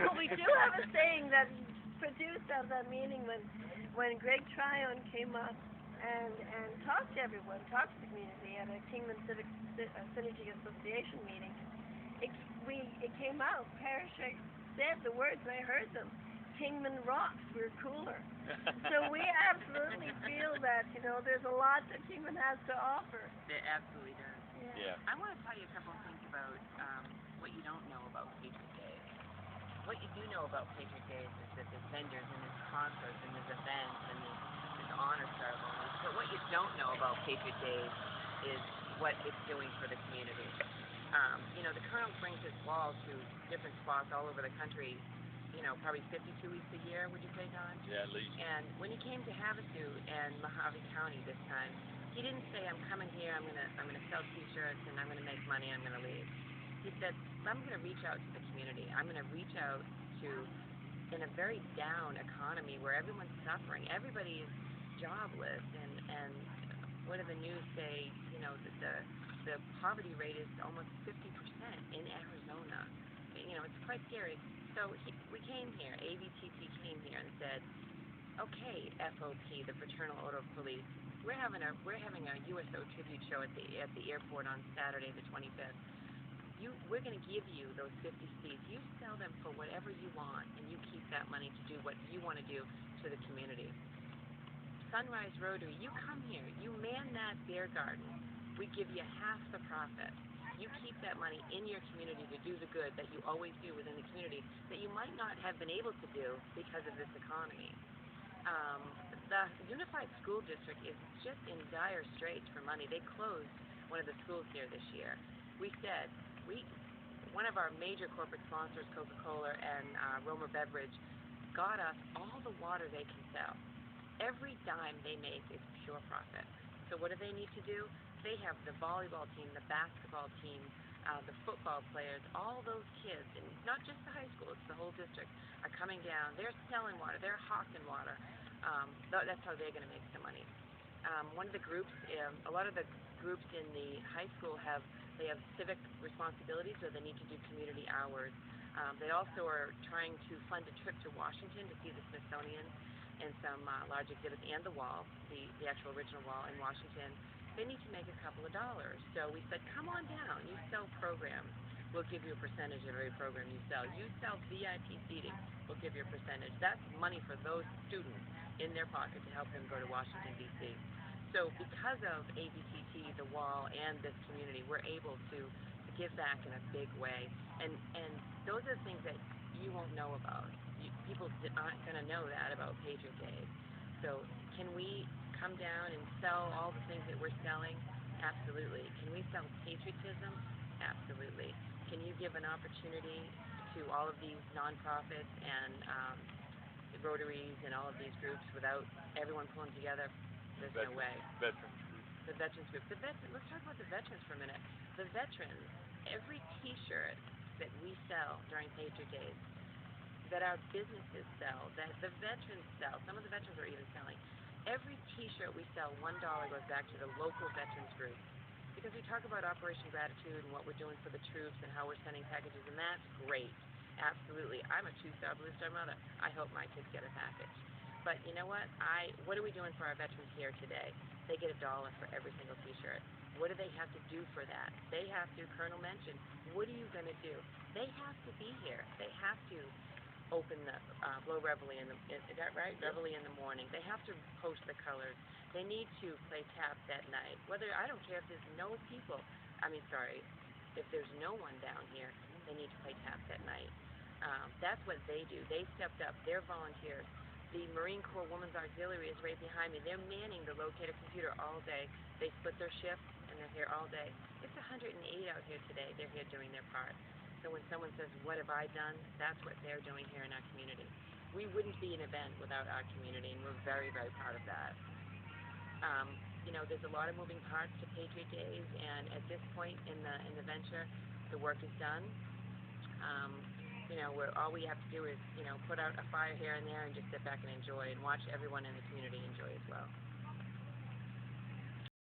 Well, we do have a saying that produced out of that meeting when Greg Tryon came up and talked to everyone, talked to the community at a Kingman Civic Synergy Association meeting. It came out. Parrish said the words, and I heard them. Kingman rocks. We're cooler. So we absolutely feel that there's a lot that Kingman has to offer. It absolutely does. Yeah. I want to tell you a couple of things about what you don't know about Patriot Day. What you do know about Patriot Days is that there's vendors and there's concerts and there's events and there's honor ceremonies. But what you don't know about Patriot Days is what it's doing for the community. The Colonel brings his wall to different spots all over the country, probably 52 weeks a year, would you say, Don? Yeah, at least. And when he came to Havasu and Mojave County this time, he didn't say, I'm coming here, I'm gonna sell T-shirts and I'm gonna make money, I'm gonna leave. He said, I'm gonna reach out to the community. I'm gonna reach out to, in a very down economy where everyone's suffering, everybody is jobless, and what do the news say? The poverty rate is almost 50% in Arizona. It's quite scary. So we came here, AVTT came here and said, okay, FOP, the Fraternal Order of Police, we're having a USO tribute show at the airport on Saturday the 25th. We're going to give you those 50 seats. You sell them for whatever you want, and you keep that money to do what you want to do to the community. Sunrise Rotary, you come here, you man that beer garden. We give you half the profit. You keep that money in your community to do the good that you always do within the community that you might not have been able to do because of this economy. The Unified School District is just in dire straits for money. They closed one of the schools here this year. We said, one of our major corporate sponsors, Coca-Cola and Roma Beverage, got us all the water they can sell. Every dime they make is pure profit. So what do they need to do? They have the volleyball team, the basketball team, the football players, all those kids, and not just the high school, it's the whole district, are coming down. They're selling water. They're hawking water. That's how they're going to make some money. One of the groups, a lot of the groups in the high school have civic responsibilities, so they need to do community hours. They also are trying to fund a trip to Washington to see the Smithsonian and some large exhibits, and the wall, the actual original wall in Washington. They need to make a couple of dollars. So we said, come on down. You sell programs. We'll give you a percentage of every program you sell. You sell VIP seating. We'll give you a percentage. That's money for those students in their pocket to help them go to Washington, D.C. So because of ABTT, the wall, and this community, we're able to give back in a big way. And those are the things that you won't know about. People aren't going to know that about Patriot Day. So can we come down and sell all the things that we're selling? Absolutely. Can we sell patriotism? Absolutely. Can you give an opportunity to all of these nonprofits and the Rotaries and all of these groups without everyone pulling together? There's no way. Veterans group. The veterans group. Let's talk about the veterans for a minute. The veterans, every T-shirt that we sell during Patriot Days, that our businesses sell, that the veterans sell, some of the veterans are even selling, every T-shirt we sell, $1 goes back to the local veterans group. Because we talk about Operation Gratitude and what we're doing for the troops and how we're sending packages, and that's great. Absolutely. I'm a 2-star Blue Star mother. I hope my kids get a package. But you know what? What are we doing for our veterans here today? They get $1 for every single T-shirt. What do they have to do for that? They have to, Colonel mentioned, what are you going to do? They have to be here. They have to open the blow reveille is that right? Yeah. Reveille in the morning. They have to post the colors. They need to play taps at night. I don't care if there's no people. If there's no one down here, they need to play taps at night. That's what they do. They stepped up. They're volunteers. The Marine Corps Women's Auxiliary is right behind me. They're manning the locator computer all day. They split their shifts, and they're here all day. It's 108 out here today. They're here doing their part. So when someone says, what have I done? That's what they're doing here in our community. We wouldn't be an event without our community, and we're very, very proud of that. There's a lot of moving parts to Patriot Days, and at this point in the venture, the work is done. All we have to do is, put out a fire here and there and just sit back and enjoy and watch everyone in the community enjoy as well.